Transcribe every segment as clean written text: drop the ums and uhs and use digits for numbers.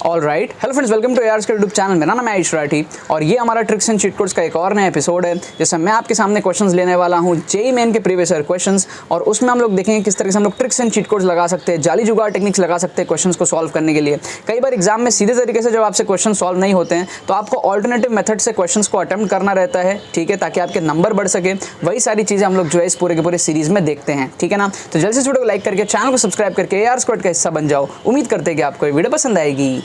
Alright, hello friends, welcome to ARS का YouTube channel. मेरा नाम है आयुष राठी और ये हमारा ट्रिक्स एंड चीट कोड्स का एक और नया एपिसोड है जिसमें मैं आपके सामने क्वेश्चंस लेने वाला हूँ जेईई मेन के प्रीवियस ईयर क्वेश्चंस, और उसमें हम लोग देखेंगे किस तरह से हम लोग ट्रिक्स एंड चीट कोड्स लगा सकते हैं, जाली जुगाड़ टेक्निक्स लगा सकते हैं क्वेश्चंस को सॉल्व करने के लिए। कई बार एग्जाम में सीधे तरीके से जब आपसे क्वेश्चन सॉल्व नहीं होते हैं तो आपको ऑल्टरनेटिव मेथड से क्वेश्चंस को अटेम्प्ट करना रहता है, ठीक है, ताकि आपके नंबर बढ़ सके। वही सारी चीज़ें हम लोग जो है इस पूरे के पूरे सीरीज में देखते हैं, ठीक है ना। तो जल्दी से वीडियो को लाइक करके चैनल को सब्सक्राइब करके एआर स्क्वाड का हिस्सा बन जाओ। उम्मीद करते हैं कि आपको ये वीडियो पसंद आएगी।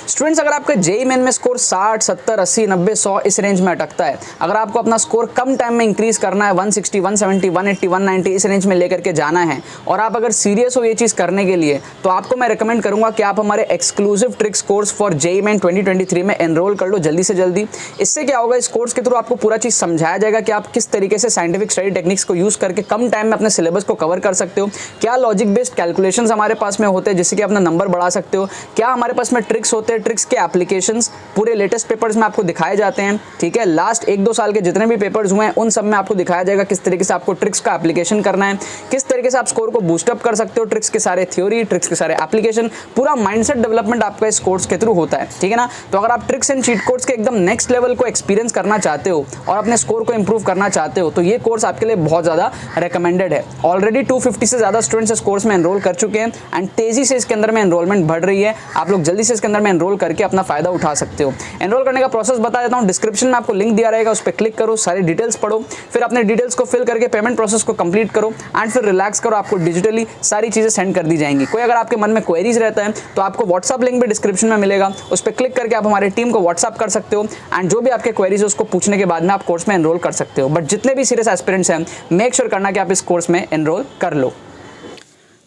स्टूडेंट्स, अगर आपका जेईई मेन में स्कोर 60, 70, 80, 90, 100 इस रेंज में अटकता है, अगर आपको अपना स्कोर कम टाइम में इंक्रीज करना है 160, 170, 180, 190 इस रेंज में लेकर के जाना है, और आप अगर सीरियस हो ये चीज़ करने के लिए, तो आपको मैं रिकमेंड करूंगा कि आप हमारे exclusive tricks course for JEE main 2023 में एनरोल कर लो जल्दी से जल्दी। इससे क्या होगा, इस कोर्स के थ्रू आपको पूरा चीज़ समझाया जाएगा कि आप किस तरीके से साइंटिफिक स्टडी टेक्निक्स को यूज़ करके कम टाइम में अपने सिलेबस को कवर कर सकते हो, क्या लॉजिक बेस्ड कैलकुलेशंस हमारे पास में होते हैं जिससे कि अपना नंबर बढ़ा सकते हो, क्या हमारे पास में ट्रिक्स होते हैं, ट्रिक्स के एप्लीकेशंस पूरे लेटेस्ट पेपर्स में आपको दिखाए जाते हैं, ठीक है। लास्ट 1-2 साल के जितने भी पेपर्स हुए हैं उन सब में आपको दिखाया जाएगा किस तरीके से आपको ट्रिक्स का एप्लीकेशन करना है, किस तरीके से आप स्कोर को बूस्टअप कर सकते हो, ट्रिक्स के सारे थ्योरी, ट्रिक्स के सारे एप्लीकेशन, पूरा माइंडसेट डेवलपमेंट आपका इस कोर्स के थ्रू होता है, ठीक है ना। तो अगर आप ट्रिक्स एंड चीट कोड्स के एकदम नेक्स्ट लेवल को एक्सपीरियंस करना चाहते हो और अपने स्कोर को इंप्रूव करना चाहते हो तो ये कोर्स आपके लिए बहुत ज़्यादा रिकमेंडेड है। ऑलरेडी 250 से ज़्यादा स्टूडेंट्स इस कोर्स में एनरोल कर चुके हैं एंड तेजी से इसके अंदर में एनरोलमेंट बढ़ रही है। आप लोग जल्दी से इसके अंदर में एनरोल करके अपना फायदा उठा सकते हो। एनरोल करने का प्रोसेस बता देता हूं, डिस्क्रिप्शन में आपको लिंक दिया रहेगा, उस पर क्लिक करो, सारी डिटेल्स पढ़ो, फिर अपने डिटेल्स को फिल करके पेमेंट प्रोसेस को कंप्लीट करो एंड फिर रिलैक्स करो, आपको डिजिटली सारी चीजें सेंड कर दी जाएंगी। कोई अगर आपके मन में क्वेरीज रहता है तो आपको व्हाट्सअप लिंक भी डिस्क्रिप्शन में मिलेगा, उस पर क्लिक करके आप हमारी टीम को व्हाट्सअप कर सकते हो एंड जो भी आपके क्वेरीज है उसको पूछने के बाद में आप कोर्स में एनरोल कर सकते हो। बट जितने भी सीरियस एस्पिरेंट्स हैं, मेक श्योर करना कि आप इस कोर्स में एनरोल कर लो।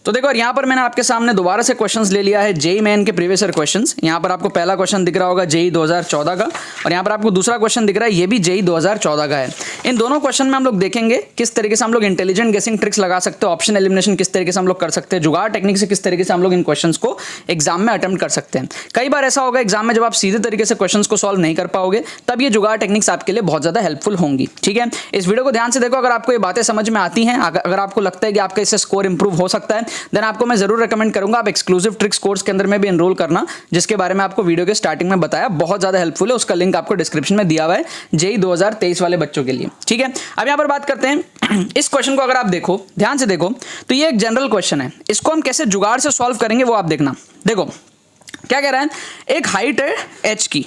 तो देखो, और यहाँ पर मैंने आपके सामने दोबारा से क्वेश्चंस ले लिया है जेईई मेन के प्रीवियस ईयर क्वेश्चंस। यहाँ पर आपको पहला क्वेश्चन दिख रहा होगा जेईई 2014 का, और यहाँ पर आपको दूसरा क्वेश्चन दिख रहा है, ये भी जेईई 2014 का है। इन दोनों क्वेश्चन में हम लोग देखेंगे किस तरीके से हम लोग इंटेलिजेंट गेसिंग ट्रिक्स लगा सकते हैं, ऑप्शन एलिमिनेशन किस तरीके से हम लोग कर सकते हैं, जुगाड़ टेक्निक से किस तरीके से हम लोग इन क्वेश्चंस को एग्जाम में अटेम्प्ट कर सकते हैं। कई बार ऐसा होगा एग्जाम में जब आप सीधे तरीके से क्वेश्चंस को सॉल्व नहीं कर पाओगे, तब ये जुगाड़ टेक्निक्स आपके लिए बहुत ज्यादा हेल्पफुल होंगी, ठीक है। इस वीडियो को ध्यान से देखो, अगर आपको ये बातें समझ में आती हैं, अगर आपको लगता है कि आपका इससे स्कोर इंप्रूव हो सकता है, देन आपको मैं जरूर रेकमेंड करूंगा आप एक्सक्लूसिव ट्रिक्स कोर्स के अंदर में भी एनरोल करना, जिसके बारे में आपको वीडियो के स्टार्टिंग में बताया, बहुत ज्यादा हेल्पफुल है। उसका लिंक आपको डिस्क्रिप्शन में दिया हुआ है जेईई 2023 वाले बच्चों के लिए, ठीक है। अब यहां पर बात करते हैं इस क्वेश्चन को, अगर आप देखो ध्यान से देखो तो ये एक जनरल क्वेश्चन है, इसको हम कैसे जुगाड़ से सॉल्व करेंगे वो आप देखना। देखो क्या कह रहा है, एक हाइट है h की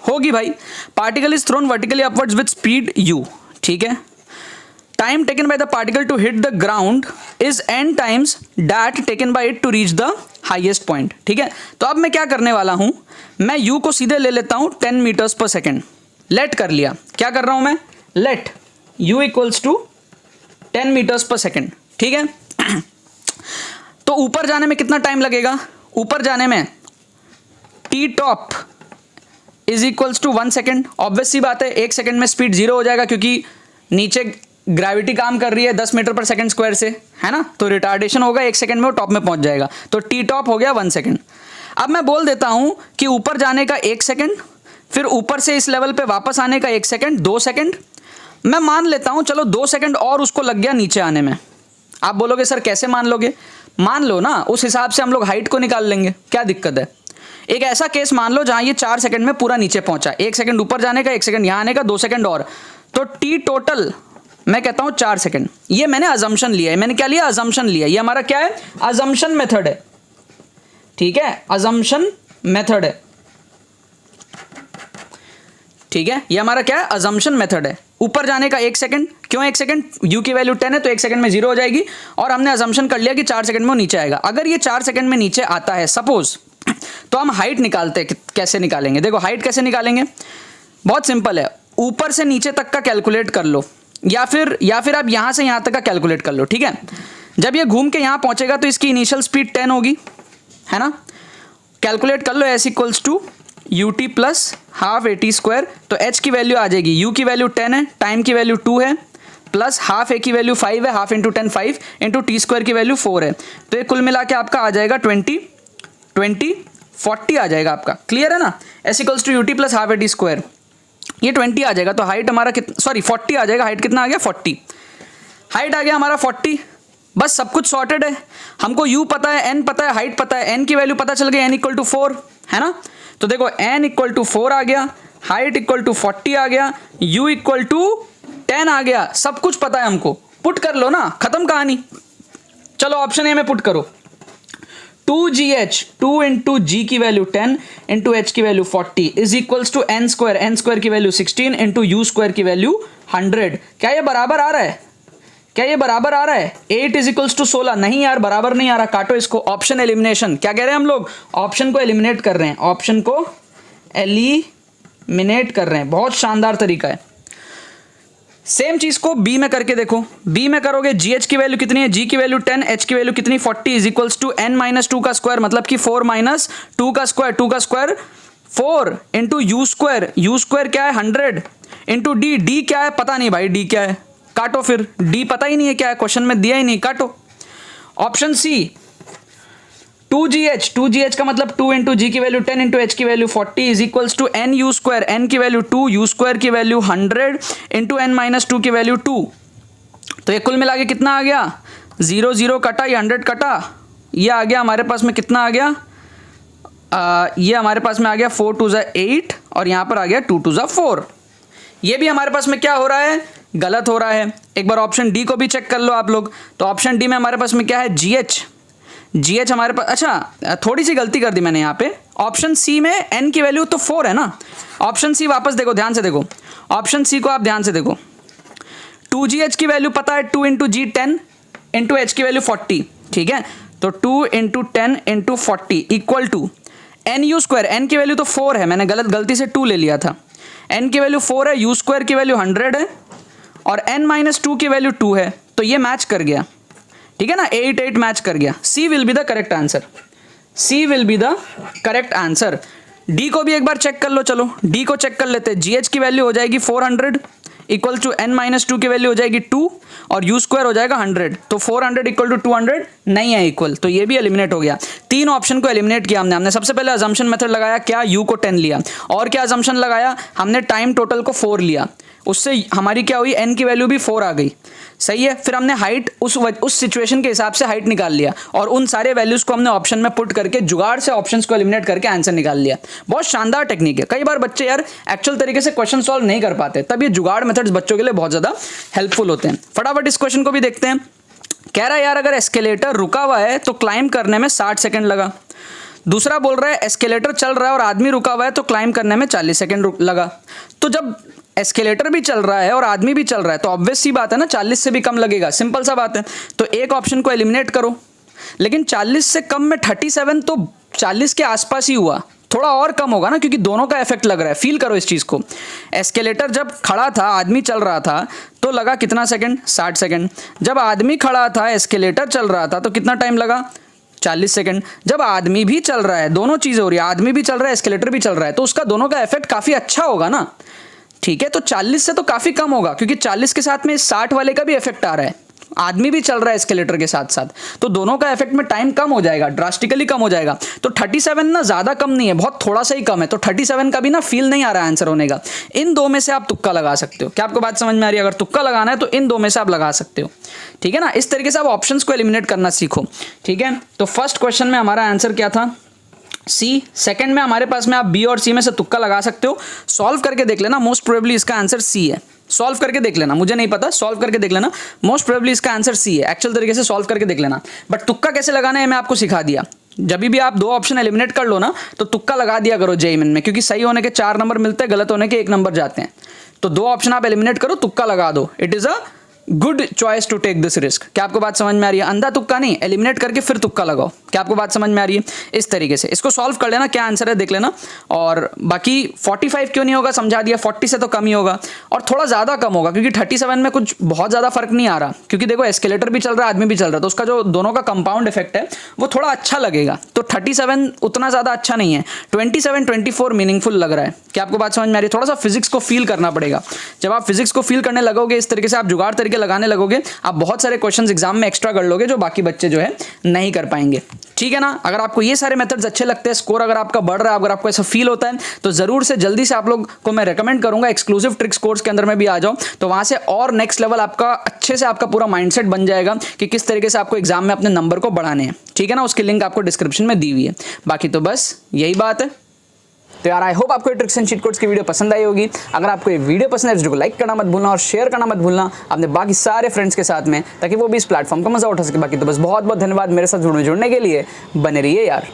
होगी भाई, particle is thrown vertically upwards with speed u, ठीक है। Time taken by the particle to hit the ground is n times that taken by it to reach the highest point, ठीक है। तो अब मैं क्या करने वाला हूं, मैं u को सीधे ले लेता हूं 10 मीटर्स पर सेकेंड, लेट कर लिया, क्या कर रहा हूं मैं, let u equals to 10 meters per second, ठीक है। तो ऊपर जाने में कितना टाइम लगेगा, ऊपर जाने में t top is equals to 1 second. Obvious सी बात है 1 सेकेंड में स्पीड 0 हो जाएगा क्योंकि नीचे ग्रेविटी काम कर रही है 10 मीटर पर सेकंड स्क्वायर से, है ना, तो रिटार्डेशन होगा 1 सेकंड में, वो टॉप में पहुंच जाएगा, तो टी टॉप हो गया 1 सेकंड। अब मैं बोल देता हूं कि ऊपर जाने का 1 सेकंड, फिर ऊपर से इस लेवल पे वापस आने का 1 सेकंड, 2 सेकंड। मैं मान लेता हूं चलो 2 सेकंड और उसको लग गया नीचे आने में। आप बोलोगे सर कैसे मान लोगे, मान लो ना, उस हिसाब से हम लोग हाइट को निकाल लेंगे, क्या दिक्कत है। एक ऐसा केस मान लो जहां ये 4 सेकंड में पूरा नीचे पहुंचा, 1 सेकंड ऊपर जाने का, 1 सेकंड यहां आने का, 2 सेकंड और, तो टी टोटल मैं कहता हूं 4 सेकंड। ये मैंने अजम्पशन लिया है, मैंने क्या लिया, अजम्पशन लिया, ये हमारा क्या है, अजम्पशन मेथड है, ठीक है, अजम्पशन मेथड है, ठीक है, ये हमारा क्या है, अजम्पशन मेथड है। ऊपर जाने का 1 सेकंड, क्यों 1 सेकंड, u की वैल्यू 10 है तो 1 सेकंड में 0 हो जाएगी, और हमने अजम्पशन कर लिया कि 4 सेकंड में वो नीचे आएगा। अगर ये 4 सेकंड में नीचे आता है सपोज, तो हम हाइट निकालते हैं, कैसे निकालेंगे, देखो हाइट कैसे निकालेंगे, बहुत सिंपल है, ऊपर से नीचे तक का कैलकुलेट कर लो, या फिर आप यहां से यहां तक का कैलकुलेट कर लो, ठीक है। जब ये घूम के यहां पहुंचेगा तो इसकी इनिशियल स्पीड 10 होगी, है ना, कैलकुलेट कर लो, s equals to ut plus half at square, तो h की वैल्यू आ जाएगी, u की वैल्यू 10 है, टाइम की वैल्यू 2 है, प्लस हाफ a की वैल्यू 5 है, half into 10 5 into T square की वैल्यू 4 है, तो ये कुल मिला के आपका आ जाएगा 20 40 आ जाएगा आपका, क्लियर है ना। s equals to ut plus half at square, ये 20 आ जाएगा, तो हाइट हमारा कितना, सॉरी 40 आ जाएगा, हाइट कितना आ गया 40, हाइट आ गया हमारा 40। बस सब कुछ सॉर्टेड है, हमको u पता है, n पता है, हाइट पता है, n की वैल्यू पता चल गई, n इक्वल टू 4 है ना। तो देखो n इक्वल टू 4 आ गया, हाइट इक्वल टू 40 आ गया, u इक्वल टू 10 आ गया, सब कुछ पता है हमको। पुट कर लो ना, खत्म कहानी। चलो ऑप्शन ए में पुट करो, 2gh, 2 इंटू जी की वैल्यू 10 इंटू एच की value 40 is equals to n square की वैल्यू 16 इंटू यू स्क्वायर की वैल्यू 100। क्या ये बराबर आ रहा है? क्या ये बराबर आ रहा है? 8 इज इक्वल्स टू 16, नहीं यार बराबर नहीं आ रहा, काटो इसको। ऑप्शन एलिमिनेशन, क्या कह रहे हैं हम लोग? ऑप्शन को एलिमिनेट कर रहे हैं, ऑप्शन को एलिमिनेट कर रहे हैं, बहुत शानदार तरीका है। सेम चीज को बी में करके देखो, बी में करोगे जीएच की वैल्यू कितनी है, जी की वैल्यू 10, एच की वैल्यू कितनी 40 is equals to n minus 2 का स्क्वायर, मतलब कि 4 माइनस 2 का स्क्वायर, 2 का स्क्वायर 4 इंटू यू स्क्वायर क्या है 100 इंटू डी, डी क्या है पता नहीं भाई, डी क्या है, काटो फिर, डी पता ही नहीं है क्या है, क्वेश्चन में दिया ही नहीं, काटो। ऑप्शन सी 2gh का मतलब 2 इंटू जी की वैल्यू 10 इंटू एच की value 40 is equals to n u square, n की वैल्यू 2, यू स्क्वायर की वैल्यू 100 इंटू n माइनस 2 की वैल्यू 2। तो ये कुल मिला के कितना आ गया, 0 0 कटा, ये 100 कटा, ये आ गया हमारे पास में कितना आ गया, ये हमारे पास में आ गया 4 2 ज़ा 8 और यहाँ पर आ गया 2 2 ज़ा 4। ये भी हमारे पास में क्या हो रहा है, गलत हो रहा है। एक बार ऑप्शन डी को भी चेक कर लो आप लोग, तो ऑप्शन डी में हमारे पास में क्या है, जीएच हमारे पास, अच्छा थोड़ी सी गलती कर दी मैंने यहाँ पे, ऑप्शन सी में एन की वैल्यू तो 4 है ना। ऑप्शन सी वापस देखो, ध्यान से देखो, ऑप्शन सी को आप ध्यान से देखो, 2gh की वैल्यू पता है 2 इंटू जी 10 इंटू एच की वैल्यू 40, ठीक है, तो 2 into 10 into 40 equal to n u square, n की वैल्यू तो 4 है, मैंने गलती से 2 ले लिया था, एन की वैल्यू 4 है, यू स्क्वायर की वैल्यू 100 है और n माइनस 2 की वैल्यू 2 है, तो ये मैच कर गया, ठीक है ना, 8 8 मैच कर गया। C will be the correct answer, C will be the correct answer. D को भी एक बार चेक कर लो, चलो डी को चेक कर लेते हैं। जीएच की वैल्यू हो जाएगी 400 इक्वल टू n माइनस 2 की वैल्यू हो जाएगी 2 और यू स्क्वायर हो जाएगा 100, तो 400 इक्वल टू 200 नहीं है इक्वल, तो ये भी एलिमिनेट हो गया। तीन ऑप्शन को एलिमिनेट किया हमने सबसे पहले अजम्पशन मेथड लगाया, क्या u को 10 लिया, और क्या अजम्पशन लगाया हमने, टाइम टोटल को 4 लिया, उससे हमारी क्या हुई, n की वैल्यू भी 4 आ गई, सही है। फिर हमने हाइट उस सिचुएशन के हिसाब से हाइट निकाल लिया और उन सारे वैल्यूज को हमने ऑप्शन में पुट करके जुगाड़ से ऑप्शंस को एलिमिनेट करके आंसर निकाल लिया। बहुत शानदार टेक्निक है। कई बार बच्चे यार एक्चुअल तरीके से क्वेश्चन सॉल्व नहीं कर पाते, तब ये जुगाड़ मेथड्स बच्चों के लिए बहुत ज्यादा हेल्पफुल होते हैं। फटाफट इस क्वेश्चन को भी देखते हैं। कह रहा है यार अगर एस्केलेटर रुका हुआ है तो क्लाइंब करने में 60 सेकंड लगा। दूसरा बोल रहा है एस्केलेटर चल रहा है और आदमी रुका हुआ है तो क्लाइंब करने में 40 सेकंड लगा। तो जब एस्केलेटर भी चल रहा है और आदमी भी चल रहा है तो ऑब्वियस सी बात है ना, 40 से भी कम लगेगा, सिंपल सा बात है। तो एक ऑप्शन को एलिमिनेट करो, लेकिन 40 से कम में 37 तो 40 के आसपास ही हुआ, थोड़ा और कम होगा ना, क्योंकि दोनों का इफेक्ट लग रहा है। फील करो इस चीज को, एस्केलेटर जब खड़ा था आदमी चल रहा था तो लगा कितना सेकंड, 60 सेकंड। जब आदमी खड़ा था एस्केलेटर चल रहा था तो कितना टाइम लगा, 40 सेकंड। जब आदमी भी चल रहा है, दोनों चीजें हो रही है, आदमी भी चल रहा है एस्केलेटर भी चल रहा है, तो उसका दोनों का इफेक्ट काफी अच्छा होगा ना, ठीक है। तो 40 से तो काफी कम होगा, क्योंकि 40 के साथ में 60 वाले का भी इफेक्ट आ रहा है, आदमी भी चल रहा है एस्केलेटर के साथ साथ, तो दोनों का इफेक्ट में टाइम कम हो जाएगा, ड्रास्टिकली कम हो जाएगा। तो 37 ना ज्यादा कम नहीं है, बहुत थोड़ा सा ही कम है, तो 37 का भी ना फील नहीं आ रहा है आंसर होने का। इन दो में से आप तुक्का लगा सकते हो। क्या आपको बात समझ में आ रही है? अगर तुक्का लगाना है तो इन दो में से आप लगा सकते हो, ठीक है ना। इस तरीके से आप ऑप्शंस को एलिमिनेट करना सीखो, ठीक है। तो फर्स्ट क्वेश्चन में हमारा आंसर क्या था, सी। सेकंड में हमारे पास में आप बी और सी में से तुक्का लगा सकते हो। सॉल्व करके देख लेना, मोस्ट प्रोबेबली इसका आंसर सी है। सॉल्व करके देख लेना, मुझे नहीं पता, सॉल्व करके देख लेना, मोस्ट प्रोबेबली इसका आंसर सी है। एक्चुअल तरीके से सॉल्व करके देख लेना, बट तुक्का कैसे लगाना है मैं आपको सिखा दिया। जब भी आप दो ऑप्शन एलिमिनेट कर लो ना तो तुक्का लगा दिया करो जेईई में, क्योंकि सही होने के 4 नंबर मिलते हैं, गलत होने के 1 नंबर जाते हैं। तो 2 ऑप्शन आप एलिमिनेट करो, तुक्का लगा दो, it is a good choice to take this risk. क्या आपको बात समझ में आ रही है? अंधा तुक्का नहीं, एलिमिनेट करके फिर तुक्का लगाओ। क्या आपको बात समझ में आ रही है? इस तरीके से इसको सॉल्व कर लेना, क्या आंसर है देख लेना। और बाकी 45 क्यों नहीं होगा समझा दिया, 40 से तो कम ही होगा और थोड़ा ज़्यादा कम होगा, क्योंकि 37 में कुछ बहुत ज़्यादा फर्क नहीं आ रहा, क्योंकि देखो एस्केलेटर भी चल रहा है आदमी भी चल रहा है, तो उसका जो दोनों का कंपाउंड इफेक्ट है वो थोड़ा अच्छा लगेगा। तो 37 उतना ज़्यादा अच्छा नहीं है, 27 24 मीनिंगफुल लग रहा है। क्या आपको बात समझ में आ रही है? थोड़ा सा फिजिक्स को फील करना पड़ेगा। जब आप फिजिक्स को फील करने लगोगे इस तरीके से, आप जुगाड़ तरीके करके लगाने लगोगे, आप बहुत सारे क्वेश्चंस एग्जाम में एक्स्ट्रा कर लोगे जो बाकी बच्चे जो है नहीं कर पाएंगे। ठीक है ना। अगर आपको ये सारे मेथड्स अच्छे लगते हैं, स्कोर अगर आपका बढ़ रहा है, अगर आपको ऐसा फील होता है, तो जरूर से जल्दी से आप लोग को मैं रेकमेंड करूंगा एक्सक्लूसिव ट्रिक्स कोर्स के अंदर में भी आ जाओ, तो वहां से और नेक्स्ट लेवल आपका अच्छे से आपका पूरा माइंडसेट बन जाएगा कि किस तरीके से आपको एग्जाम में अपने नंबर को बढ़ाने हैं। ठीक है ना। उसकी लिंक आपको डिस्क्रिप्शन में दी हुई है। बाकी तो बस यही बात है। तो यार आई होप आपको ये ट्रिक्स एंड चीट कोड्स की वीडियो पसंद आई होगी। अगर आपको ये वीडियो पसंद है तो वीडियो को लाइक करना मत भूलना और शेयर करना मत भूलना अपने बाकी सारे फ्रेंड्स के साथ में, ताकि वो भी इस प्लेटफॉर्म का मजा उठा सके। बाकी तो बस बहुत बहुत धन्यवाद मेरे साथ जुड़ने के लिए। बने रहिए यार।